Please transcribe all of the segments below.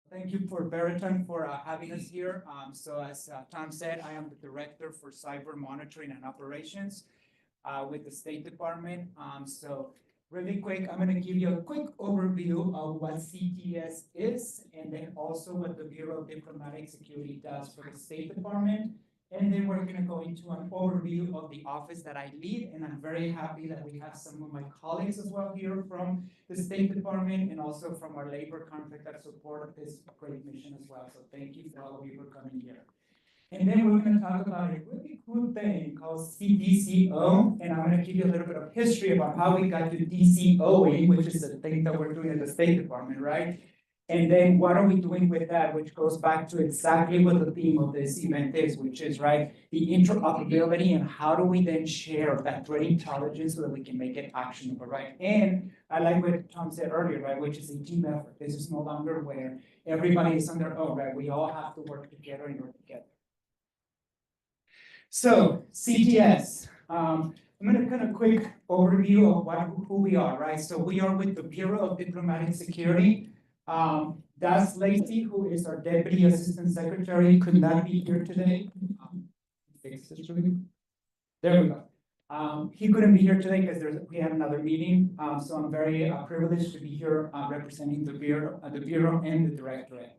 Thank you for Veritone for having us here. So as Tom said, I am the Director for Cyber Monitoring and Operations with the State Department. So really quick, I'm going to give you a quick overview of what CTS is, and then also what the Bureau of Diplomatic Security does for the State Department. And then we're going to go into an overview of the office that I lead, and I'm very happy that we have some of my colleagues as well here from the State Department and also from our labor contract that support this great mission as well. So thank you for all of you for coming here. And then we're going to talk about a really cool thing called CDCO, and I'm going to give you a little bit of history about how we got to DCOing, which is the thing that we're doing at the State Department, right? And then what are we doing with that, which goes back to exactly what the theme of this event is, which is, right, the interoperability and how do we then share that threat intelligence so that we can make it actionable, right? And I like what Tom said earlier, right, which is a team effort. This is no longer where everybody is on their own, right? We all have to work together and work together. So CTS, I'm going to kind of quick overview of who we are, right? So we are with the Bureau of Diplomatic Security. Das Lacey, who is our Deputy Assistant Secretary, could not be here today. There we go. He couldn't be here today because we had another meeting. So I'm very privileged to be here representing the Bureau and the Directorate.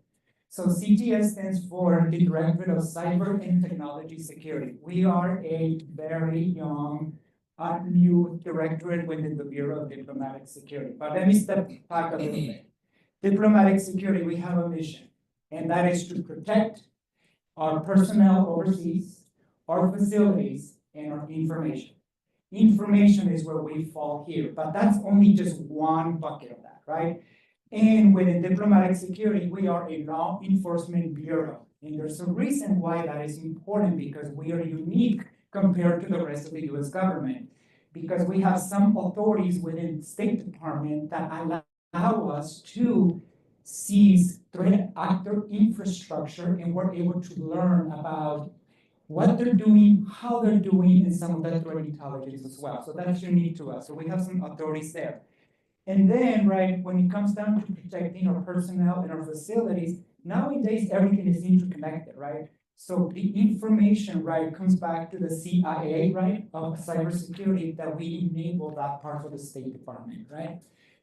So CTS stands for the Directorate of Cyber and Technology Security. We are a very young, new directorate within the Bureau of Diplomatic Security. But let me step back a little bit. Diplomatic security, we have a mission, and that is to protect our personnel overseas, our facilities, and our information. Information is where we fall here, but that's only just one bucket of that, right? And within diplomatic security, we are a law enforcement bureau. And there's a reason why that is important, because we are unique compared to the rest of the US government, because we have some authorities within the State Department that allow us to seize threat actor infrastructure, and we're able to learn about what they're doing, how they're doing, and some of that threat intelligence as well. So that's unique to us. So we have some authorities there. And then, right, when it comes down to protecting our personnel and our facilities, nowadays everything is interconnected, right? So the information, right, comes back to the CIA, right, of cybersecurity, that we enable that part of the State Department, right?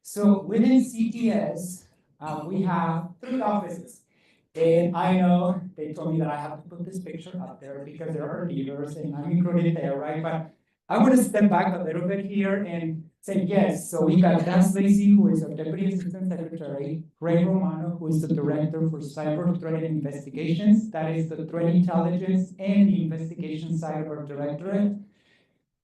So within CTS, we have 3 offices. And I know they told me that I have to put this picture up there because there are leaders and I'm included there, right? But I want to step back a little bit here and say yes. So we got Dan Lacey, who is our Deputy Assistant Secretary, Ray Romano, who is the Director for Cyber Threat Investigations. That is the threat intelligence and the investigation side of our directorate.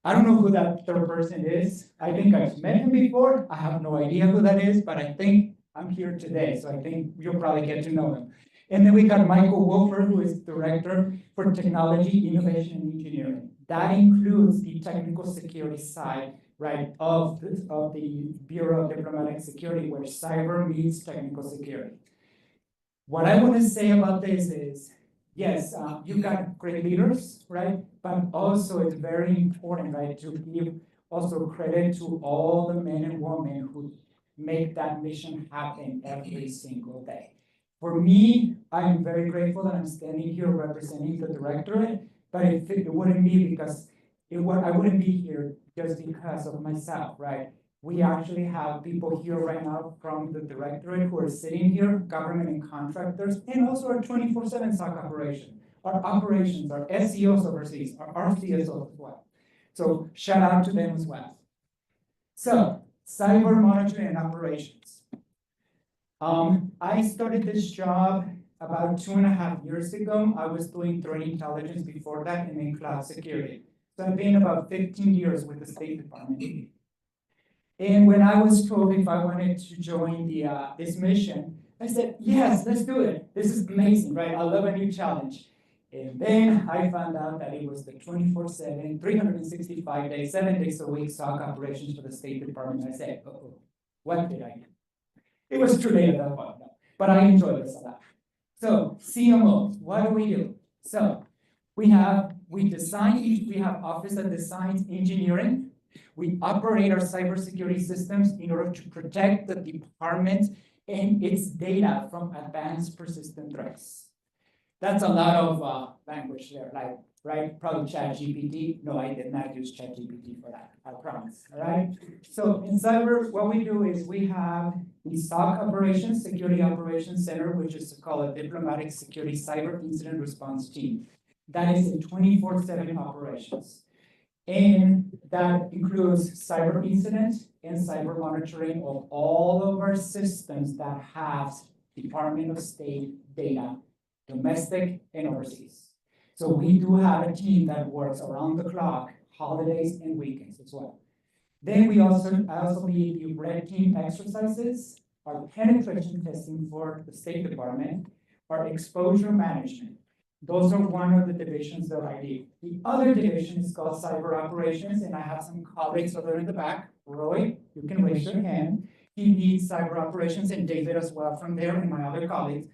I don't know who that third person is. I think I've met him before. I have no idea who that is, but I think I'm here today, so I think you'll probably get to know him. And then we got Michael Wolfer, who is Director for Technology, Innovation, and Engineering. That includes the technical security side, right, of the Bureau of Diplomatic Security, where cyber meets technical security. What I want to say about this is, yes, you've got great leaders, right? But also it's very important, right, to give also credit to all the men and women who make that mission happen every single day. For me, I'm very grateful that I'm standing here representing the directorate, but it wouldn't be because I wouldn't be here just because of myself, right? We actually have people here right now from the directorate who are sitting here, government and contractors, and also our 24/7 SOC operation, our operations, our SEOs overseas, our RCSOs as well. So shout out to them as well. So cyber monitoring and operations. I started this job about 2.5 years ago. I was doing threat intelligence before that and then cloud security. So I've been about 15 years with the State Department. And when I was told if I wanted to join this mission, I said, yes, let's do it. This is amazing, right? I love a new challenge. And then I found out that it was the 24/7, 365 days, 7 days a week SOC operations for the State Department. I said, uh-oh, what did I do? It was too late at that point, but I enjoyed this a lot. So CMO, what do? So we have office that designs engineering. We operate our cybersecurity systems in order to protect the department and it's data from advanced persistent threats. That's a lot of language there, like, right? Probably ChatGPT. No, I did not use ChatGPT for that, I promise, all right? So in cyber, what we do is we have the SOC operations, Security Operations Center, which is called a Diplomatic Security Cyber Incident Response Team. That is a 24/7 operations. And that includes cyber incident and cyber monitoring of all of our systems that have Department of State data, domestic and overseas. So we do have a team that works around the clock, holidays and weekends as well. Then I also lead the red team exercises, our penetration testing for the State Department, our exposure management. Those are one of the divisions that I lead. The other division is called cyber operations, and I have some colleagues over in the back. Roy, you can raise your hand. He leads cyber operations, and David as well from there, and my other colleagues.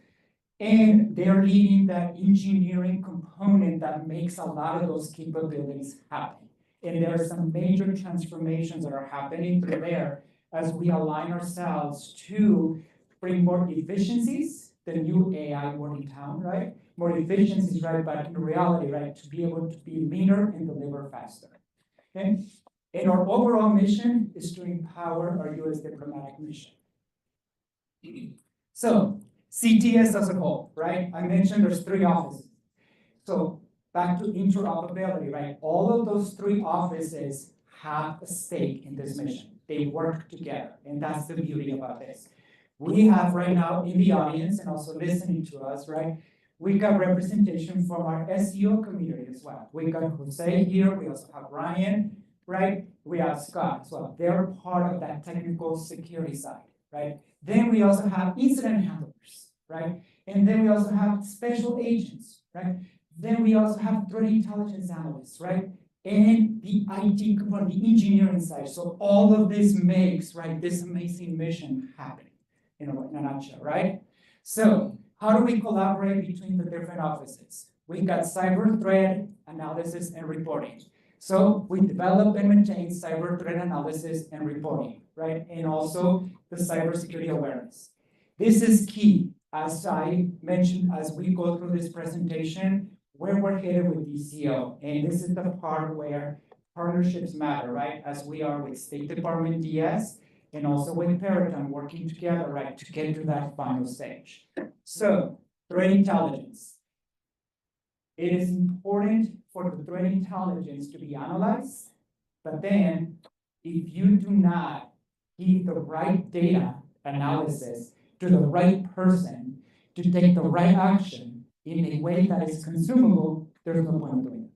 And they're leading that engineering component that makes a lot of those capabilities happen. And there are some major transformations that are happening through there as we align ourselves to bring more efficiencies, the new AI word in town, right? More efficiencies, right, back in reality, right, to be able to be leaner and deliver faster, okay? And our overall mission is to empower our U.S. diplomatic mission. So, CTS as a whole, right? I mentioned there's 3 offices. So, back to interoperability, right? All of those 3 offices have a stake in this mission. They work together, and that's the beauty about this. We have right now in the audience and also listening to us, right? We got representation from our SEO community as well. We got Jose here, we also have Ryan, right? We have Scott as well. They're part of that technical security side, right? Then we also have incident handlers, right? And then we also have special agents, right? Then we also have threat intelligence analysts, right? And the IT component, the engineering side. So all of this makes, right, this amazing mission happen, in a nutshell, right? So how do we collaborate between the different offices? We got cyber threat analysis and reporting. So we develop and maintain cyber threat analysis and reporting, right? And also the cybersecurity awareness. This is key, as I mentioned, as we go through this presentation, where we're headed with DCO. And this is the part where partnerships matter, right? As we are with State Department DS and also with Paradigm working together, right, to get to that final stage. So, threat intelligence. It is important for the threat intelligence to be analyzed, but then if you do not give the right data analysis to the right person to take the right action in a way that is consumable, there's no point in doing it,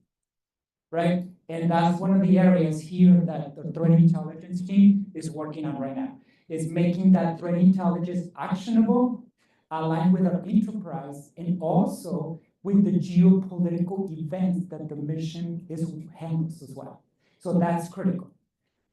right? And that's one of the areas here that the threat intelligence team is working on right now, is making that threat intelligence actionable, aligned with our enterprise, and also with the geopolitical events that the mission is handles as well. So that's critical.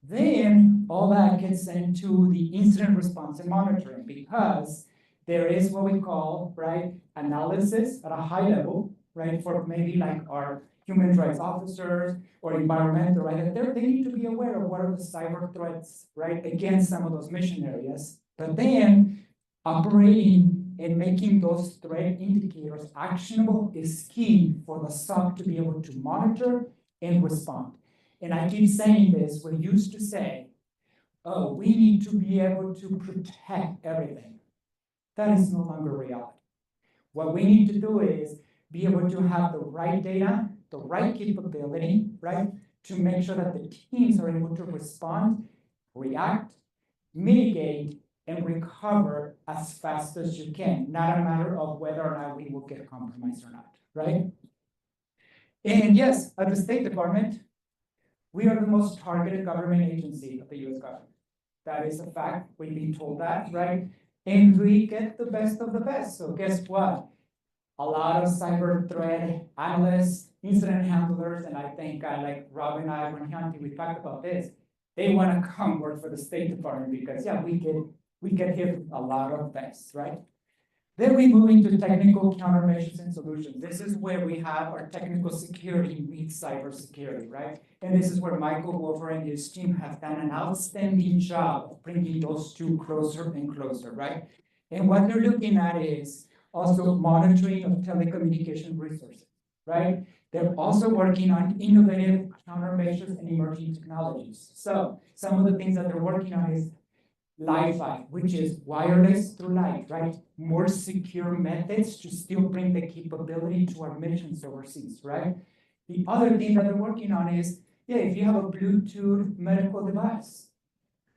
Then all that gets into the incident response and monitoring, because there is what we call, right, analysis at a high level, right, for maybe like our human rights officers or environmental, right, that they need to be aware of what are the cyber threats, right, against some of those mission areas. But then operating and making those threat indicators actionable is key for the SOC to be able to monitor and respond. And I keep saying this, we used to say, oh, we need to be able to protect everything. That is no longer reality. What we need to do is be able to have the right data, the right capability, right, to make sure that the teams are able to respond, react, mitigate, and recover as fast as you can, not a matter of whether or not we will get compromised or not, right? And yes, at the State Department, we are the most targeted government agency of the US government. That is a fact, we've been told that, right? And we get the best of the best, so guess what? A lot of cyber threat analysts, incident handlers, and I think like Rob and I, when we talked about this, they want to come work for the State Department because, yeah, we get hit with a lot of things, right? Then we move into technical countermeasures and solutions. This is where we have our technical security meets cybersecurity, right? And this is where Michael Wolfer and his team have done an outstanding job of bringing those two closer and closer, right? And what they're looking at is also monitoring of telecommunication resources, right? They're also working on innovative countermeasures and emerging technologies. So some of the things that they're working on is Wi-Fi, which is wireless through light, right? More secure methods to still bring the capability to our missions overseas, right? The other thing that they're working on is, yeah, if you have a Bluetooth medical device,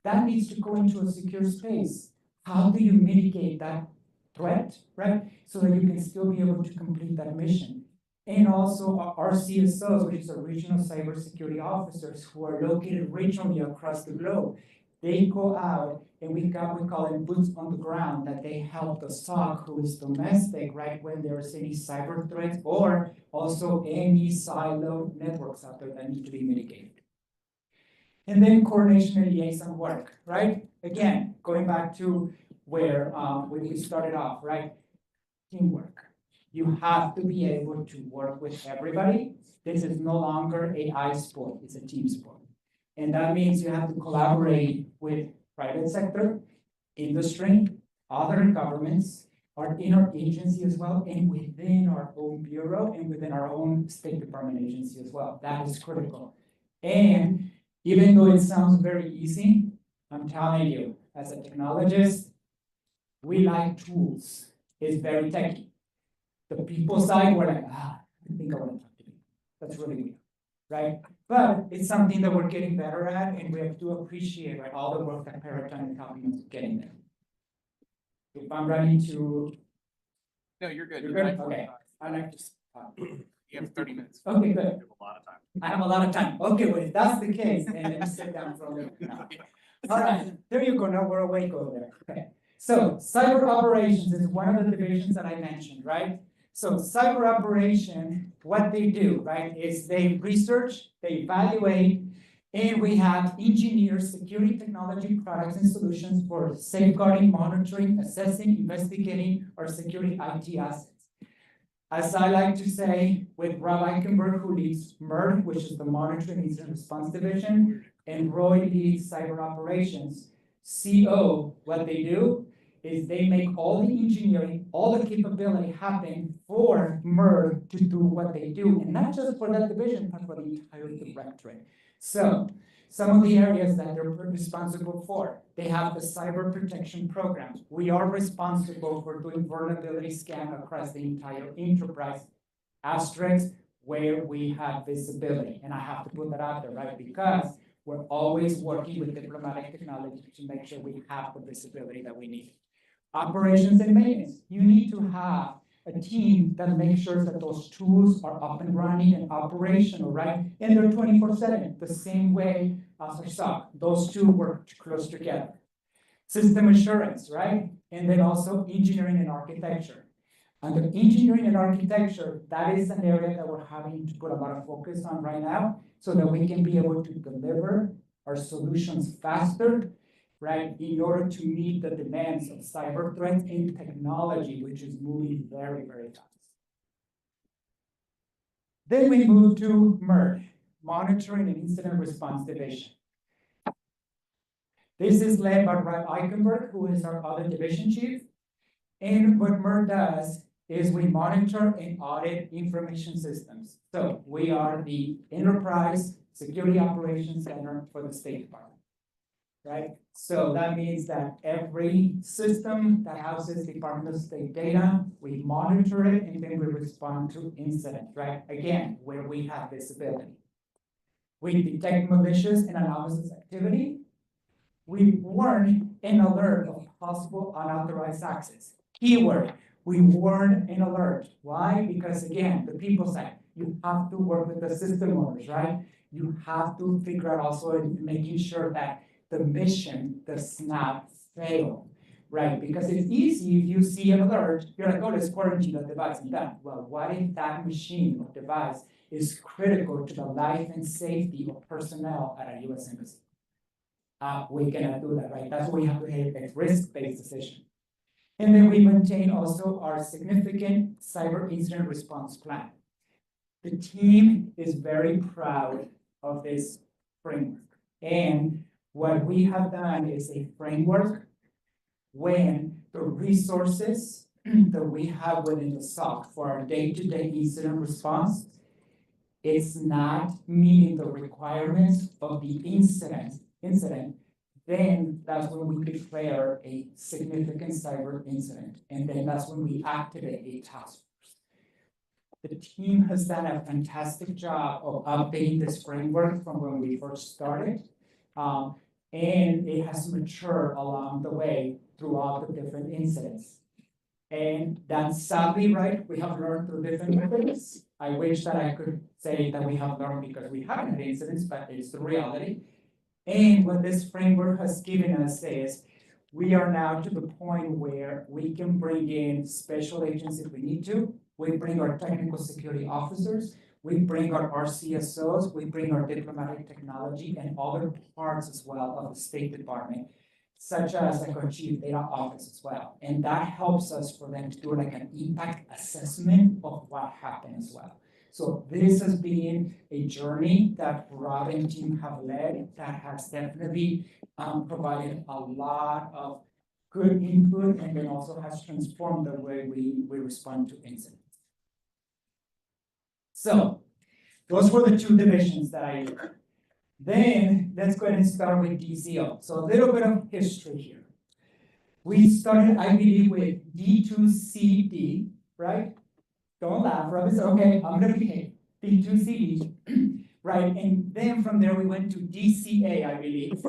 that needs to go into a secure space. How do you mitigate that threat, right? So that you can still be able to complete that mission. And also our CSOs, which is our regional cybersecurity officers who are located regionally across the globe, they go out and we call them boots on the ground, that they help the SOC who is domestic, right, when there's any cyber threats or also any siloed networks out there that need to be mitigated. And then coordination and liaison work, right? Again, going back to where we started off, right? Teamwork. You have to be able to work with everybody. This is no longer a I sport, it's a team sport. And that means you have to collaborate with private sector, industry, other governments, our inner agency as well, and within our own bureau and within our own State Department agency as well. That is critical. And even though it sounds very easy, I'm telling you, as a technologist, we like tools. It's very techy. The people side, we're like, I think I want to talk to you. That's really weird, right? But it's something that we're getting better at, and we have to appreciate, right, all the work that Paratime is helping us getting there. If I'm ready to. No, you're good. You're good? Okay. I like to. You have 30 minutes. Okay, good. You have a lot of time. I have a lot of time. Okay, well, if that's the case, then let me sit down for a little bit now. All right, there you go. Now we're awake over there. Okay. So cyber operations is one of the divisions that I mentioned, right? So cyber operation, what they do, right, is they research, they evaluate, and we have engineers, security technology products and solutions for safeguarding, monitoring, assessing, investigating our security IT assets. As I like to say, with Rob Eichenberg, who leads MERD, which is the Monitoring Incident Response Division, and Roy leads Cyber Operations. CO, what they do is they make all the engineering, all the capability happen for MERD to do what they do, and not just for that division, but for the entire directorate. So, some of the areas that they're responsible for, they have the cyber protection program. We are responsible for doing vulnerability scan across the entire enterprise, asterisks where we have visibility. And I have to put that out there, right? Because we're always working with diplomatic technology to make sure we have the visibility that we need. Operations and maintenance, you need to have a team that makes sure that those tools are up and running and operational, right? And they're 24/7, the same way as our SOC. Those two work close together. System assurance, right? And then also engineering and architecture. Under engineering and architecture, that is an area that we're having to put a lot of focus on right now so that we can be able to deliver our solutions faster, right, in order to meet the demands of cyber threats and technology, which is moving very, very fast. Then we move to MERD, Monitoring and Incident Response Division. This is led by Rob Eichenberg, who is our other division chief. And what MERD does is we monitor and audit information systems. So we are the Enterprise Security Operations Center for the State Department, right? So that means that every system that houses Department of State data, we monitor it and then we respond to incidents, right? Again, where we have visibility. We detect malicious and anomalous activity. We warn and alert of possible unauthorized access. Keyword, we warn and alert. Why? Because again, the people side, you have to work with the system owners, right? You have to figure out also in making sure that the mission does not fail, right? Because it's easy if you see an alert, you're like, oh, let's quarantine the device and done. Well, what if that machine or device is critical to the life and safety of personnel at a U.S. embassy? We cannot do that, right? That's why we have to have a risk-based decision. And then we maintain also our significant cyber incident response plan. The team is very proud of this framework. And what we have done is a framework when the resources that we have within the SOC for our day-to-day incident response is not meeting the requirements of the incident, then that's when we declare a significant cyber incident, and then that's when we activate a task force. The team has done a fantastic job of updating this framework from when we first started. And it has matured along the way throughout the different incidents. And that's sadly right, we have learned through different methods. I wish that I could say that we have learned because we haven't had incidents, but it's the reality. And what this framework has given us is we are now to the point where we can bring in special agents if we need to. We bring our technical security officers, we bring our RCSOs, we bring our diplomatic technology and other parts as well of the State Department, such as like our chief data office as well. And that helps us for them to do like an impact assessment of what happened as well. So this has been a journey that Rob and team have led that has definitely provided a lot of good input and then also has transformed the way we respond to incidents. So those were the two divisions that I did. Then let's go ahead and start with DCO. So a little bit of history here. We started, I believe, with D2CD, right? Don't laugh, Rob. It's okay, I'm gonna behave. D2CD, right? And then from there we went to DCA, I believe.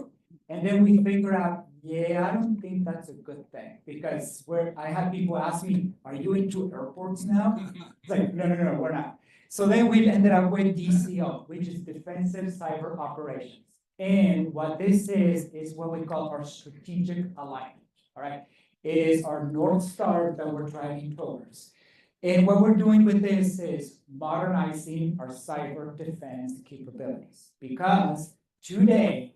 And then we figured out, yeah, I don't think that's a good thing because I had people ask me, are you into airports now? It's like, no, we're not. So then we ended up with DCO, which is Defensive Cyber Operations. And what this is what we call our strategic alignment, all right? It is our North Star that we're driving towards. And what we're doing with this is modernizing our cyber defense capabilities. Because today,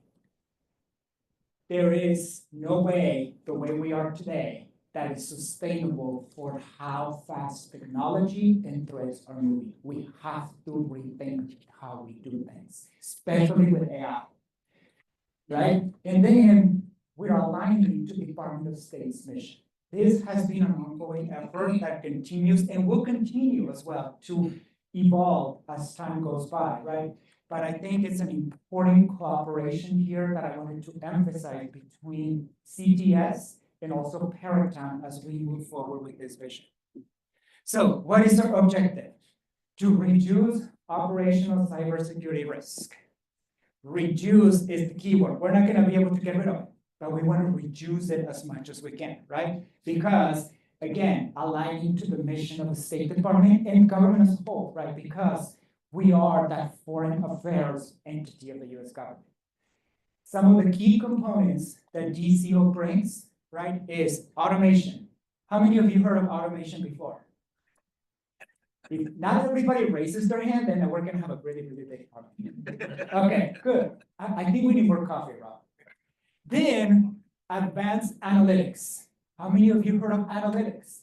there is no way, the way we are today, that is sustainable for how fast technology and threats are moving. We have to rethink how we do things, especially with AI, right? And then we're aligning to the Department of State's mission. This has been an ongoing effort that continues and will continue as well to evolve as time goes by, right? But I think it's an important cooperation here that I wanted to emphasize between CTS and also Paradigm as we move forward with this vision. So what is our objective? To reduce operational cybersecurity risk. Reduce is the keyword. We're not going to be able to get rid of it, but we want to reduce it as much as we can, right? Because, again, aligning to the mission of the State Department and government as a whole, right? Because we are that foreign affairs entity of the U.S. government. Some of the key components that DCO brings, right, is automation. How many of you heard of automation before? If not everybody raises their hand, then we're gonna have a really, really big problem. Okay, good. I think we need more coffee, Rob. Then, advanced analytics. How many of you heard of analytics?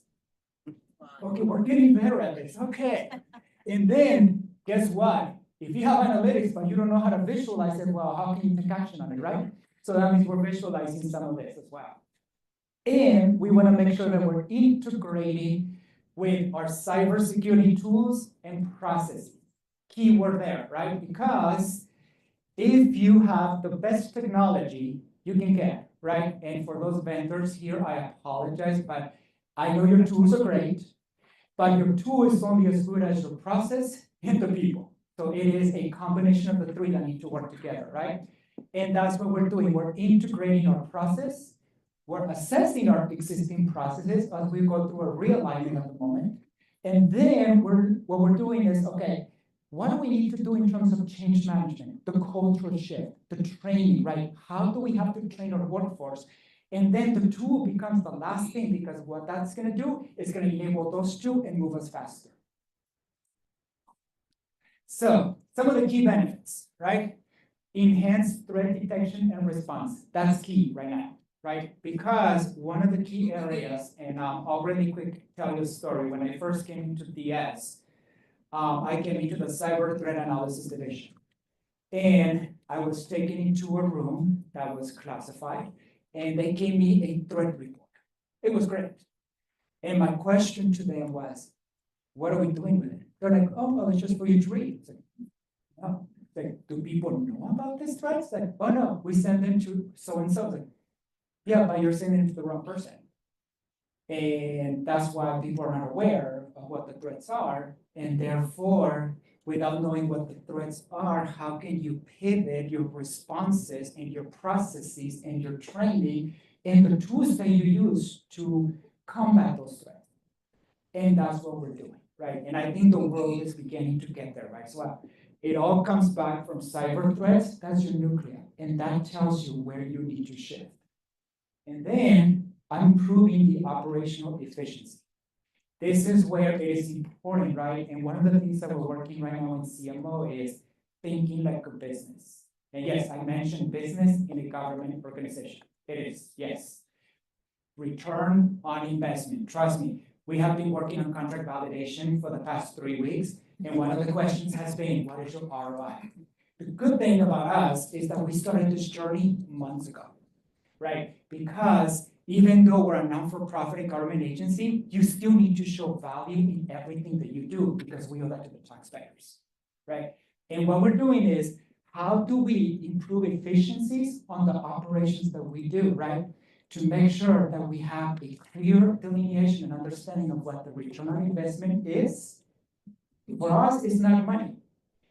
Okay, we're getting better at this, okay. And then, guess what? If you have analytics, but you don't know how to visualize it, well, how can you take action on it, right? So that means we're visualizing some of this as well. And we want to make sure that we're integrating with our cybersecurity tools and processes. Keyword there, right? Because if you have the best technology you can get, right? And for those vendors here, I apologize, but I know your tools are great, but your tool is only as good as your process and the people. So it is a combination of the three that need to work together, right? And that's what we're doing. We're integrating our process. We're assessing our existing processes as we go through a realignment at the moment. And then what we're doing is, okay, what do we need to do in terms of change management, the cultural shift, the training, right? How do we have to train our workforce? And then the tool becomes the last thing, because what that's going to do is going to enable those two and move us faster. So some of the key benefits, right? Enhanced threat detection and response. That's key right now, right? Because one of the key areas, and I'll really quick tell you a story. When I first came into DS, I came into the cyber threat analysis division. And I was taken into a room that was classified, and they gave me a threat report. It was great. And my question to them was, what are we doing with it? They're like, oh, well, it's just for you to read. It's like, no. It's like, do people know about this threat? It's like, oh no, we send them to so-and-so. It's like, yeah, but you're sending it to the wrong person. And that's why people are not aware of what the threats are. And therefore, without knowing what the threats are, how can you pivot your responses and your processes and your training and the tools that you use to combat those threats? And that's what we're doing, right? And I think the world is beginning to get there, right? So it all comes back from cyber threats, that's your nuclear, and that tells you where you need to shift. And then improving the operational efficiency. This is where it is important, right? And one of the things that we're working right now in CMO is thinking like a business. And yes, I mentioned business in a government organization. It is, yes. Return on investment, trust me. We have been working on contract validation for the past 3 weeks, and one of the questions has been, what is your ROI? The good thing about us is that we started this journey months ago, right? Because even though we're a non-for-profit government agency, you still need to show value in everything that you do because we owe that to the taxpayers, right? And what we're doing is, how do we improve efficiencies on the operations that we do, right? To make sure that we have a clear delineation and understanding of what the return on investment is. For us, it's not money,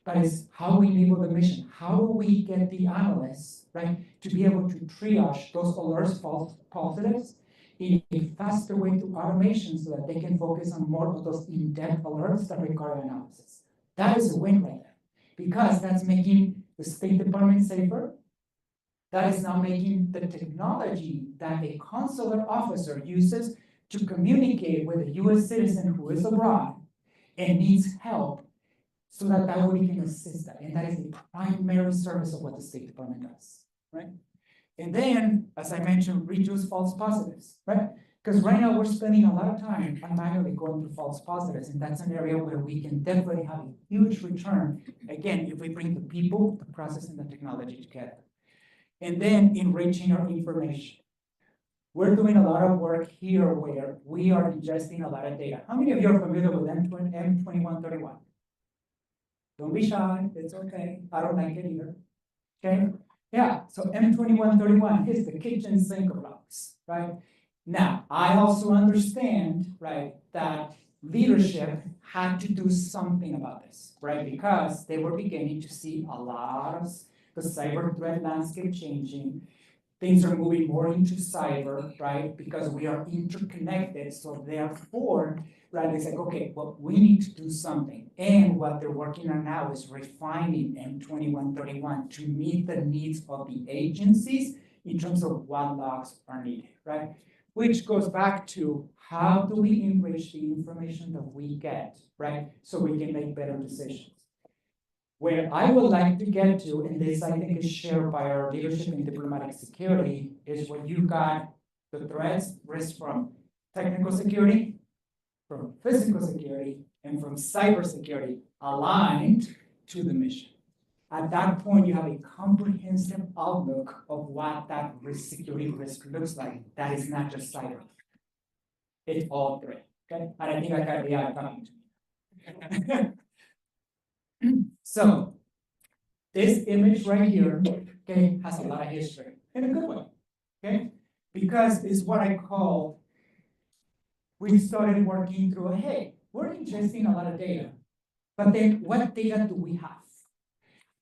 but it's how we enable the mission. How do we get the analysts, right, to be able to triage those alerts, false positives, in a faster way through automation so that they can focus on more of those in-depth alerts that require analysis. That is a win right there, because that's making the State Department safer. That is now making the technology that a consular officer uses to communicate with a US citizen who is abroad and needs help, so that way we can assist that. And that is the primary service of what the State Department does, right? And then, as I mentioned, reduce false positives, right? Because right now we're spending a lot of time on manually going through false positives, and that's an area where we can definitely have a huge return, again, if we bring the people, the process, and the technology together. And then enriching our information. We're doing a lot of work here where we are ingesting a lot of data. How many of you are familiar with M2131? Don't be shy, it's okay. I don't like it either. Okay? Yeah, so M2131 is the kitchen sink of logs, right? Now, I also understand, right, that leadership had to do something about this, right? Because they were beginning to see a lot of the cyber threat landscape changing. Things are moving more into cyber, right? Because we are interconnected. So therefore, right, it's like, okay, well, we need to do something. And what they're working on now is refining M2131 to meet the needs of the agencies in terms of what logs are needed, right? Which goes back to, how do we enrich the information that we get, right? So we can make better decisions. Where I would like to get to, and this I think is shared by our leadership in diplomatic security, is when you got the threats, risks from technical security, from physical security, and from cybersecurity aligned to the mission. At that point, you have a comprehensive outlook of what that security risk looks like. That is not just cyber. It's all three, okay? And I think I got the AI talking to me. So, this image right here, okay, has a lot of history, in a good way, okay? Because it's what I call, we started working through, hey, we're ingesting a lot of data, but then what data do we have?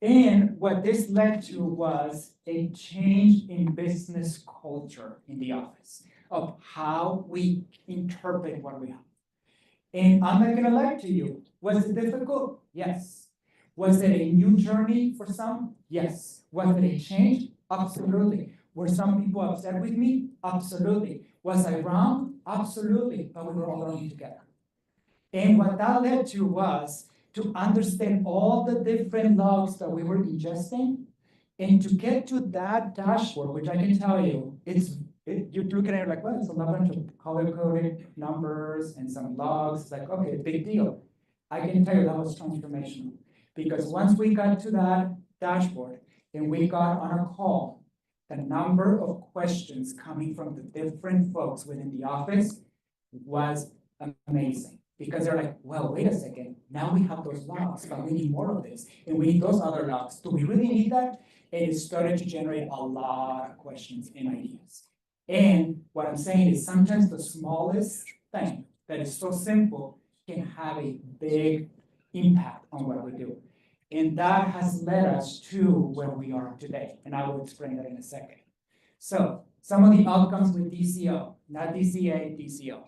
And what this led to was a change in business culture in the office of how we interpret what we have. And I'm not gonna lie to you, was it difficult? Yes. Was it a new journey for some? Yes. Was it a change? Absolutely. Were some people upset with me? Absolutely. Was I wrong? Absolutely. But we were all learning together. And what that led to was to understand all the different logs that we were ingesting, and to get to that dashboard, which I can tell you, you're looking at it like, well, it's a bunch of color-coded numbers and some logs. It's like, okay, big deal. I can tell you that was transformational. Because once we got to that dashboard and we got on a call, the number of questions coming from the different folks within the office was amazing. Because they're like, well, wait a second, now we have those logs, but we need more of this, and we need those other logs. Do we really need that? And it started to generate a lot of questions and ideas. And what I'm saying is sometimes the smallest thing that is so simple can have a big impact on what we do. And that has led us to where we are today. And I will explain that in a second. So some of the outcomes with DCO, not DCA, DCO.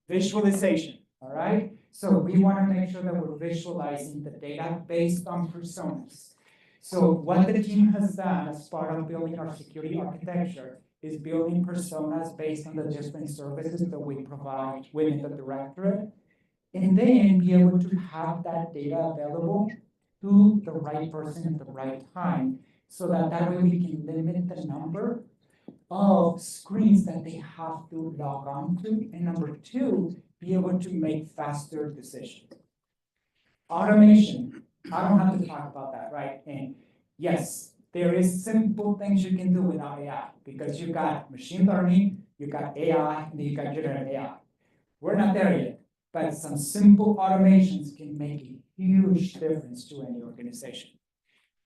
Visualization, all right? So we want to make sure that we're visualizing the data based on personas. So what the team has done as part of building our security architecture is building personas based on the different services that we provide within the directorate, and then be able to have that data available to the right person at the right time, so that way we can limit the number of screens that they have to log on to, and number two, be able to make faster decisions. Automation, I don't have to talk about that, right? And yes, there is simple things you can do without AI, because you got machine learning, you got AI, and then you got generative AI. We're not there yet, but some simple automations can make a huge difference to any organization.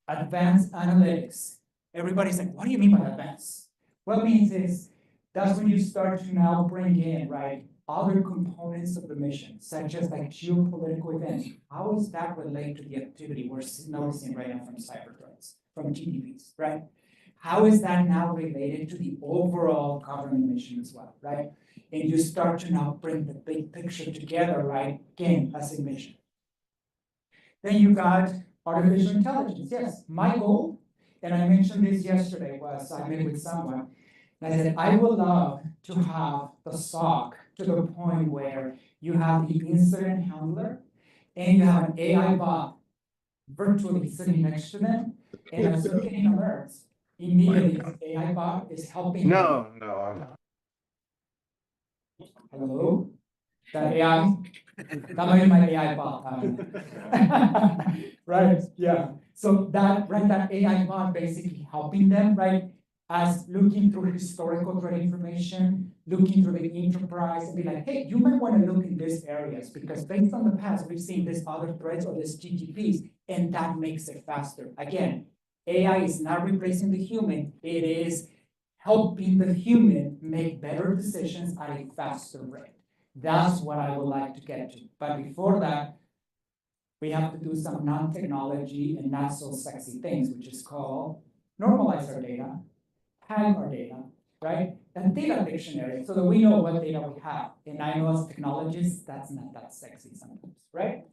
Advanced analytics. Everybody's like, what do you mean by advanced? What it means is, that's when you start to now bring in, right, other components of the mission, such as like geopolitical events. How does that relate to the activity we're noticing right now from cyber threats, from TDPs, right? How is that now related to the overall government mission as well, right? And you start to now bring the big picture together, right, again, as a mission. Then you got artificial intelligence. Yes, my goal, and I mentioned this yesterday, was I met with someone, and I said, I would love to have the SOC to the point where you have the incident handler and you have an AI bot virtually sitting next to them, and as they're getting alerts, immediately the AI bot is helping them. No, I'm not. Hello? That AI? That might be my AI bot. Right, yeah. So that, right, that AI bot basically helping them, right, as looking through historical threat information, looking through the enterprise, and be like, hey, you might want to look in these areas, because based on the past, we've seen these other threats or these GTPs, and that makes it faster. Again, AI is not replacing the human, it is helping the human make better decisions at a faster rate. That's what I would like to get to. But before that, we have to do some non-technology and not so sexy things, which is called normalize our data, tag our data, right? And data dictionary, so that we know what data we have. And I know as technologists, that's not that sexy sometimes, right?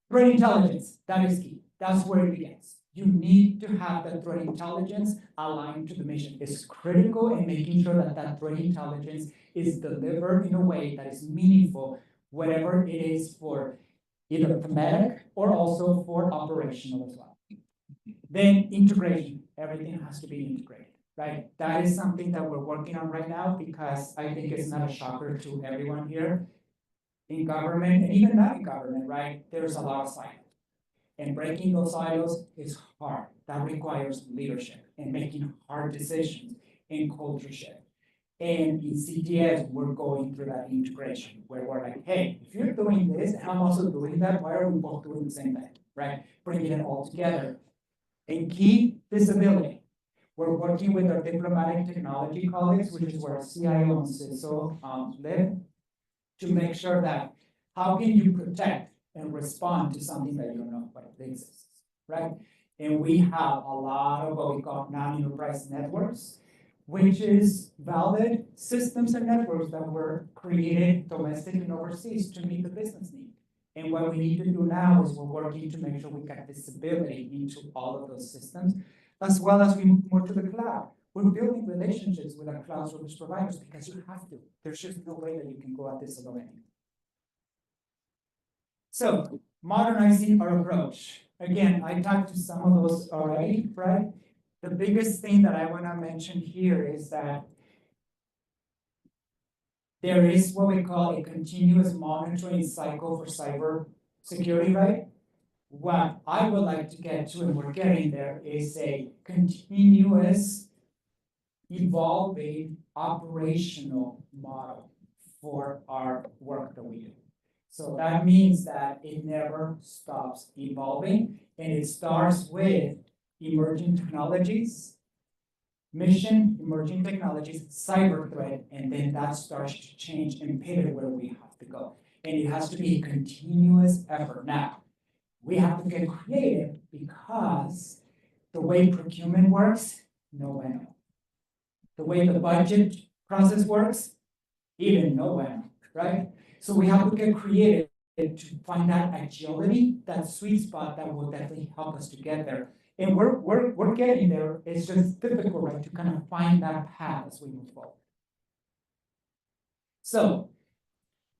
Threat intelligence, that is key. That's where it begins. You need to have the threat intelligence aligned to the mission. It's critical in making sure that that threat intelligence is delivered in a way that is meaningful, whatever it is for either thematic or also for operational as well. Then integration, everything has to be integrated, right? That is something that we're working on right now, because I think it's not a shocker to everyone here in government, and even not in government, right? There's a lot of silos. And breaking those silos is hard. That requires leadership and making hard decisions and culture shift. And in CTS, we're going through that integration where we're like, hey, if you're doing this and I'm also doing that, why are we both doing the same thing, right? Bringing it all together. And key visibility. We're working with our diplomatic technology colleagues, which is where CIO and CISO live, to make sure that how can you protect and respond to something that you don't know what it exists, right? And we have a lot of what we call non-enterprise networks, which is valid systems and networks that were created domestic and overseas to meet the business need. And what we need to do now is we're working to make sure we get visibility into all of those systems, as well as we move more to the cloud. We're building relationships with our cloud service providers because you have to. There's just no way that you can go at this alone. So, modernizing our approach. Again, I talked to some of those already, right? The biggest thing that I want to mention here is that there is what we call a continuous monitoring cycle for cyber security, right? What I would like to get to, and we're getting there, is a continuous evolving operational model for our work that we do. So that means that it never stops evolving, and it starts with emerging technologies, mission, emerging technologies, cyber threat, and then that starts to change and pivot where we have to go. And it has to be a continuous effort. Now, we have to get creative because the way procurement works, no one. The way the budget process works, even no one, right? So we have to get creative to find that agility, that sweet spot that will definitely help us to get there. And we're getting there. It's just difficult, right, to kind of find that path as we move forward. So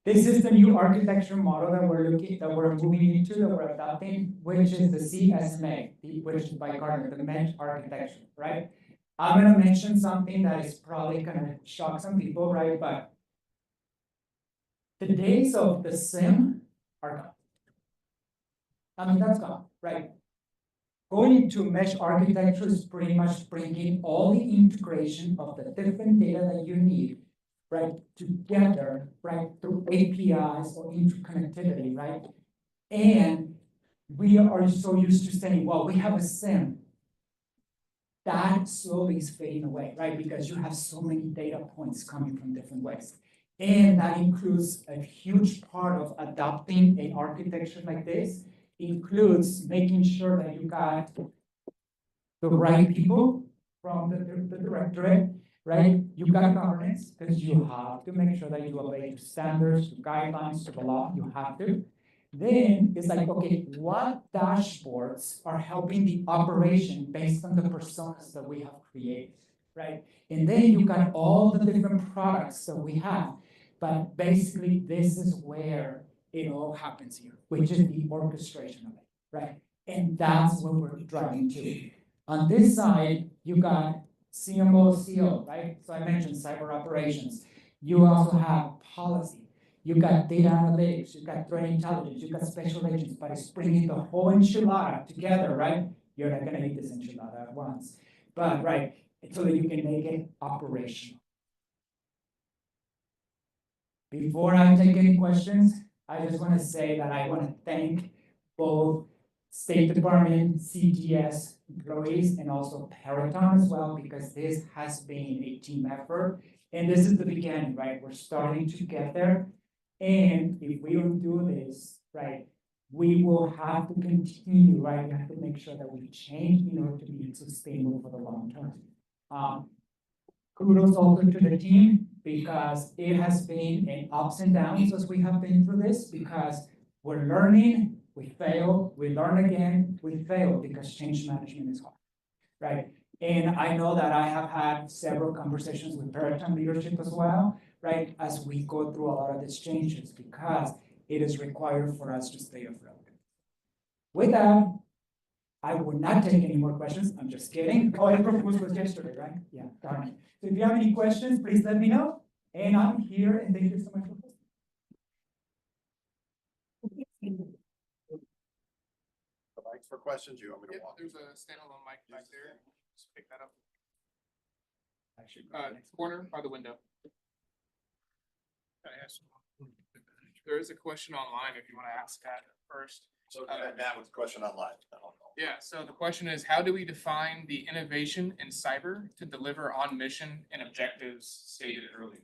this is the new architecture model that we're moving into, that we're adopting, which is the CSMA, which is by Gartner, the mesh architecture, right? I'm gonna mention something that is probably gonna shock some people, right? But the days of the SIM are gone. I mean, that's gone, right? Going into mesh architecture is pretty much bringing all the integration of the different data that you need, right, together, right, through APIs or interconnectivity, right? And we are so used to saying, well, we have a SIM. That slowly is fading away, right? Because you have so many data points coming from different ways. And that includes a huge part of adopting an architecture like this, includes making sure that you got the right people from the directorate, right? You got governance, because you have to make sure that you obey to standards, to guidelines, to the law, you have to. Then it's like, okay, what dashboards are helping the operation based on the personas that we have created, right? And then you got all the different products that we have. But basically, this is where it all happens here, which is the orchestration of it, right? And that's what we're driving to. On this side, you got CMO, CO, right? So I mentioned cyber operations. You also have policy. You got data analytics, you got threat intelligence, you got special agents, but it's bringing the whole enchilada together, right? You're not gonna eat this enchilada at once, but right, so that you can make it operational. Before I take any questions, I just wanna say that I wanna thank both State Department, CTS employees, and also Peraton as well, because this has been a team effort. And this is the beginning, right? We're starting to get there. And if we don't do this, right, we will have to continue, right? We have to make sure that we change in order to be sustainable for the long term. Kudos also to the team, because it has been an ups and downs as we have been through this, because we're learning, we fail, we learn again, we fail, because change management is hard, right? And I know that I have had several conversations with Peraton leadership as well, right, as we go through a lot of these changes, because it is required for us to stay afloat. With that, I will not take any more questions. I'm just kidding. All I proposed was yesterday, right? Yeah, darn it. So if you have any questions, please let me know. And I'm here, and thank you so much for listening. The mics for questions, you want me to Yep, walk? there's a standalone mic back there. Just pick that up. Actually, Corner by the window. Can I ask? There is a question online if you want to ask that first. So that was a question online. I don't know. Yeah, so the question is, how do we define the innovation in cyber to deliver on mission and objectives stated earlier?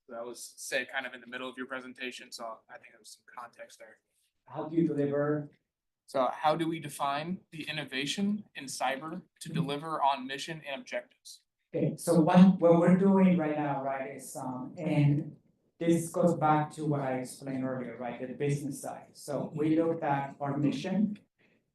So that was said kind of in the middle of your presentation, so I think there was some context there. how do you deliver? So how do we define the innovation in cyber to deliver on mission and objectives? Okay, so what we're doing right now, right, is, and this goes back to what I explained earlier, right, the business side. So we looked at our mission,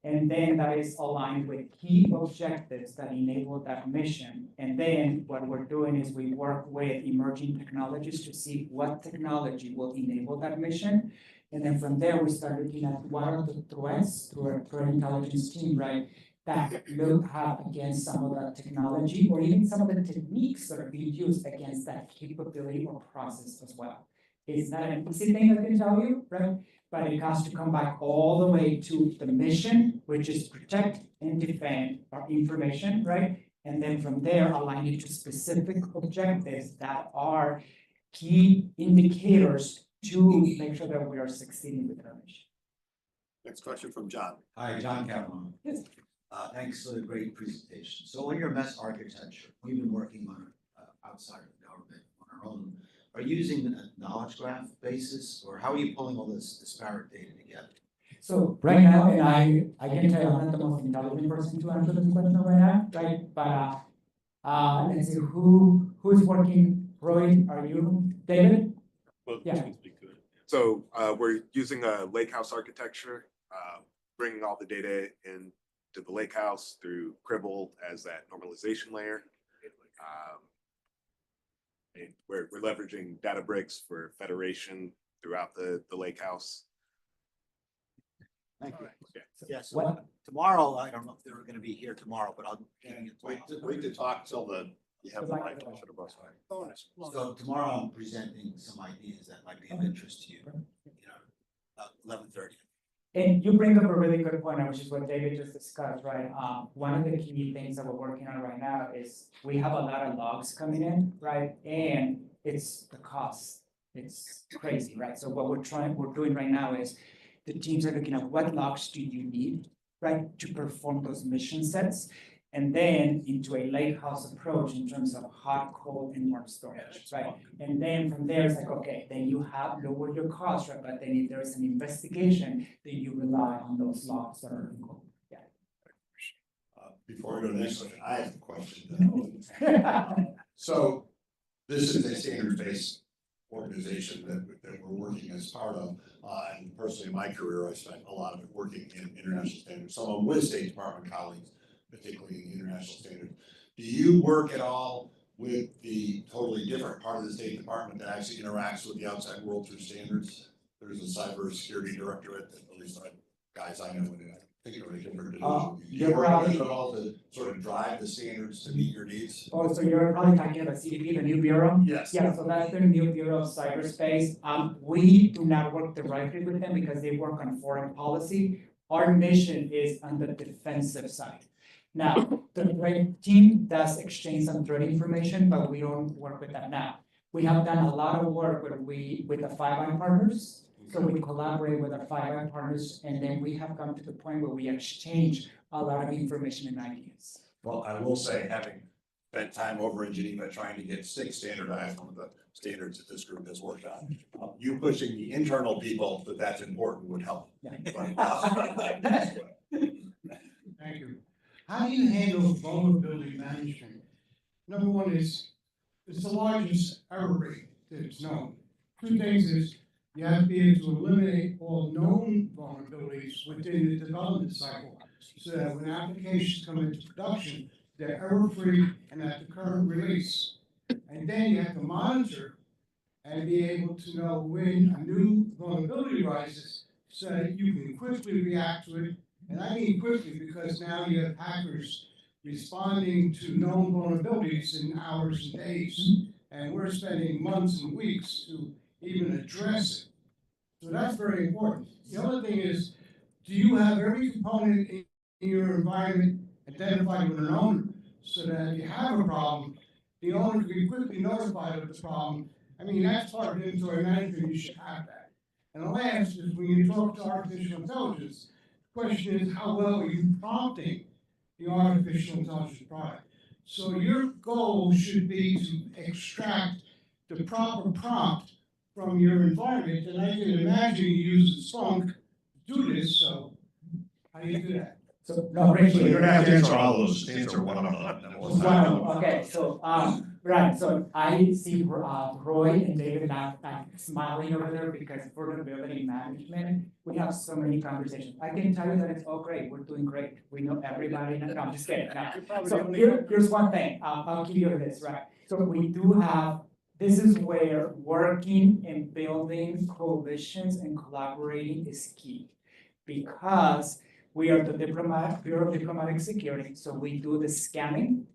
and then that is aligned with key objectives that enable that mission. And then what we're doing is we work with emerging technologies to see what technology will enable that mission. And then from there, we start looking at what are the threats through our threat intelligence team, right? That look at against some of that technology, or even some of the techniques that are being used against that capability or process as well. It's not an easy thing, I can tell you, right? But it has to come back all the way to the mission, which is protect and defend our information, right? And then from there, align it to specific objectives that are key indicators to make sure that we are succeeding with our mission. Next question from John. Hi, John Cameron. Yes. Thanks for the great presentation. So on your MES architecture, we've been working on outside of the government on our own. Are you using a knowledge graph basis, or how are you pulling all this disparate data together? So right now, and I can tell you I'm not the most intelligent person to answer this question right now, right? But let's see, who's working? Roy, are you? David? Well, Yeah. So we're using a lake house architecture, bringing all the data in to the lake house through Cribble as that normalization layer. And we're leveraging Databricks for federation throughout the lake house. Thank you. Yeah. Yes, What- tomorrow, I don't know if they're gonna be here tomorrow, but I'll. Wait to talk till you have the mic. So tomorrow I'm presenting some ideas that might be of interest to you, 11:30. And you bring up a really good point, which is what David just discussed, right? One of the key things that we're working on right now is we have a lot of logs coming in, right? And it's the cost. It's crazy, right? So what we're doing right now is the teams are looking at what logs do you need, right? To perform those mission sets. And then into a lake house approach in terms of hot, cold, and warm storage, right? And then from there, it's like, okay, then you have lowered your cost, right? But then if there is an investigation, then you rely on those logs that are involved. Yeah. Before I go to the next question, I have a question. So this is a standards-based organization that we're working as part of. And personally, in my career, I spent a lot of it working in international standards, some of them with State Department colleagues, particularly in the international standards. Do you work at all with the totally different part of the State Department that actually interacts with the outside world through standards? There's a cybersecurity directorate that at least guys I know, and I think they're a different division. Do you work with it at all to sort of drive the standards to meet your needs? Oh, so you're probably talking about CDP, the new bureau? Yes. Yeah, so that's the new Bureau of Cyberspace. We do not work directly with them because they work on foreign policy. Our mission is on the defensive side. Now, the great team does exchange some threat information, but we don't work with that now. We have done a lot of work with the 5i partners. So we collaborate with our 5i partners, and then we have come to the point where we exchange a lot of information and ideas. Well, I will say, having spent time over in Geneva trying to get SIG standardized, one of the standards that this group has worked on, you pushing the internal people that's important would help. Thank you. How do you handle vulnerability management? Number one is, it's the largest error rate that's known. Two things is, you have to be able to eliminate all known vulnerabilities within the development cycle, so that when applications come into production, they're error-free and at the current release. And then you have to monitor and be able to know when a new vulnerability rises, so that you can quickly react to it. And I mean quickly, because now you have hackers responding to known vulnerabilities in hours and days. And we're spending months and weeks to even address it. So that's very important. The other thing is, do you have every component in your environment identified with an owner, so that if you have a problem, the owner can be quickly notified of the problem? I mean, that's part of inventory management, you should have that. And the last is, when you talk to artificial intelligence, the question is, how well are you prompting the artificial intelligence product? So your goal should be to extract the proper prompt from your environment, and I can imagine you use Splunk to do this, so how do you do that? So, no, Rachel, So you're gonna have to answer all of those, answer one of them. Okay, so, right, so I see, Roy and David now, smiling over there because vulnerability management, we have so many conversations. I can tell you that it's all great, we're doing great, we know everybody, no, I'm just kidding, no. So here's one thing, I'll give you this, right? So we do have, this is where working and building coalitions and collaborating is key. Because we are the Bureau of Diplomatic Security, so we do the scanning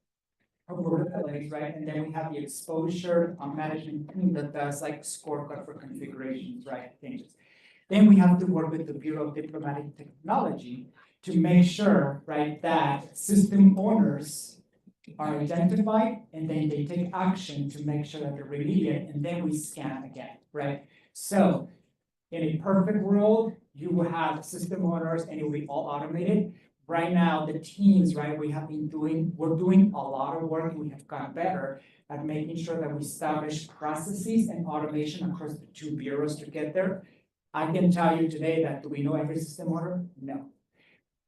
of vulnerabilities, right? And then we have the exposure management team that does like scorecard for configurations, right? Changes. Then we have to work with the Bureau of Diplomatic Technology to make sure, right, that system owners are identified, and then they take action to make sure that they're remediated, and then we scan again, right? So in a perfect world, you will have system owners and it will be all automated. Right now, the teams, right, we're doing a lot of work, and we have gotten better at making sure that we establish processes and automation across the two bureaus to get there. I can tell you today that, do we know every system owner? No.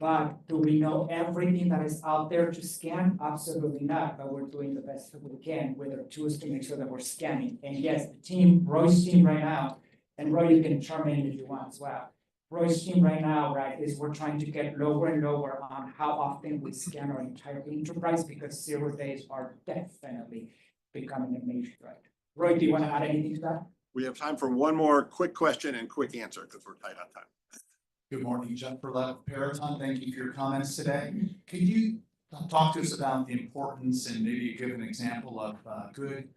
But do we know everything that is out there to scan? Absolutely not, but we're doing the best that we can with our tools to make sure that we're scanning. And yes, the team, Roy's team right now, and Roy, you can chime in if you want as well. Roy's team right now, right, is we're trying to get lower and lower on how often we scan our entire enterprise, because 0 days are definitely becoming a major threat. Roy, do you want to add anything to that? We have time for one more quick question and quick answer because we're tight on time. Good morning, Jeff Burlett, Paraton. Thank you for your comments today. Could you talk to us about the importance and maybe give an example of good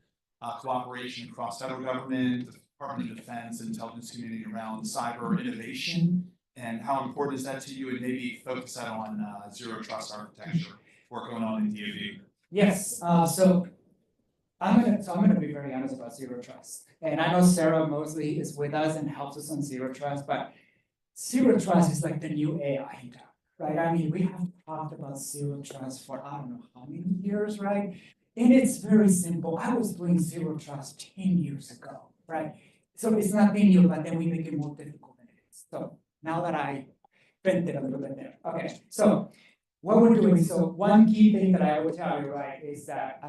cooperation across federal government, the Department of Defense, intelligence community around cyber innovation? And how important is that to you? And maybe focus that on zero trust architecture work going on in DoD. Yes, so I'm gonna be very honest about zero trust. And I know Sarah Mosley is with us and helps us on zero trust, but zero trust is like the new AI, right? I mean, we have talked about zero trust for I don't know how many years, right? And it's very simple. I was doing zero trust 10 years ago, right? So it's nothing new, but then we make it more difficult than it is. So now that I vented a little bit there, okay. So what we're doing, so one key thing that I would tell you, right, is that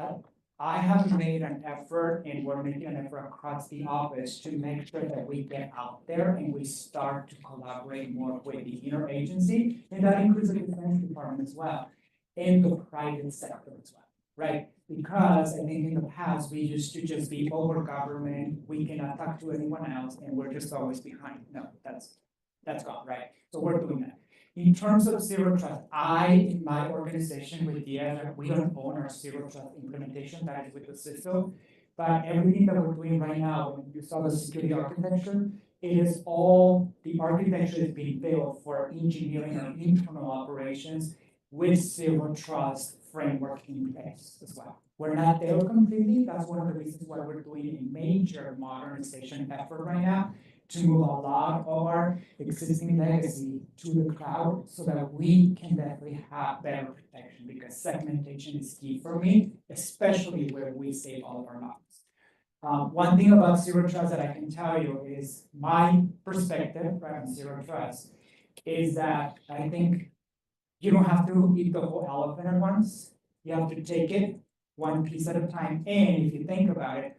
I have made an effort, and we're making an effort across the office to make sure that we get out there and we start to collaborate more with the interagency, and that includes the defense department as well, and the private sector as well, right? Because I think in the past, we used to just be over government, we cannot talk to anyone else, and we're just always behind. No, that's gone, right? So we're doing that. In terms of zero trust, in my organization with the we don't own our zero trust implementation, that is with the system. But everything that we're doing right now, when you saw the security architecture, it is all, the architecture is being built for engineering and internal operations with zero trust framework in place as well. We're not there completely. That's one of the reasons why we're doing a major modernization effort right now, to move a lot of our existing legacy to the cloud so that we can definitely have better protection, because segmentation is key for me, especially where we save all of our logs. One thing about zero trust that I can tell you is my perspective, right, on zero trust is that I think you don't have to eat the whole elephant at once. You have to take it one piece at a time. And if you think about it,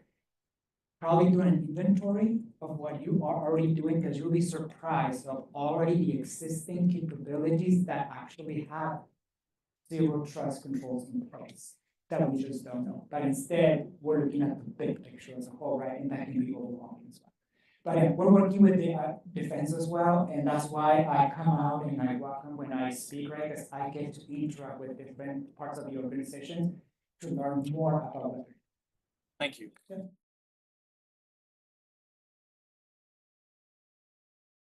probably do an inventory of what you are already doing, because you'll be surprised of already the existing capabilities that actually have zero trust controls in place that we just don't know. But instead, we're looking at the big picture as a whole, right? And that can be overwhelming as well. But we're working with the defense as well, and that's why I come out and I welcome when I speak, right? Because I get to interact with different parts of the organization to learn more about it. Thank you. Yeah.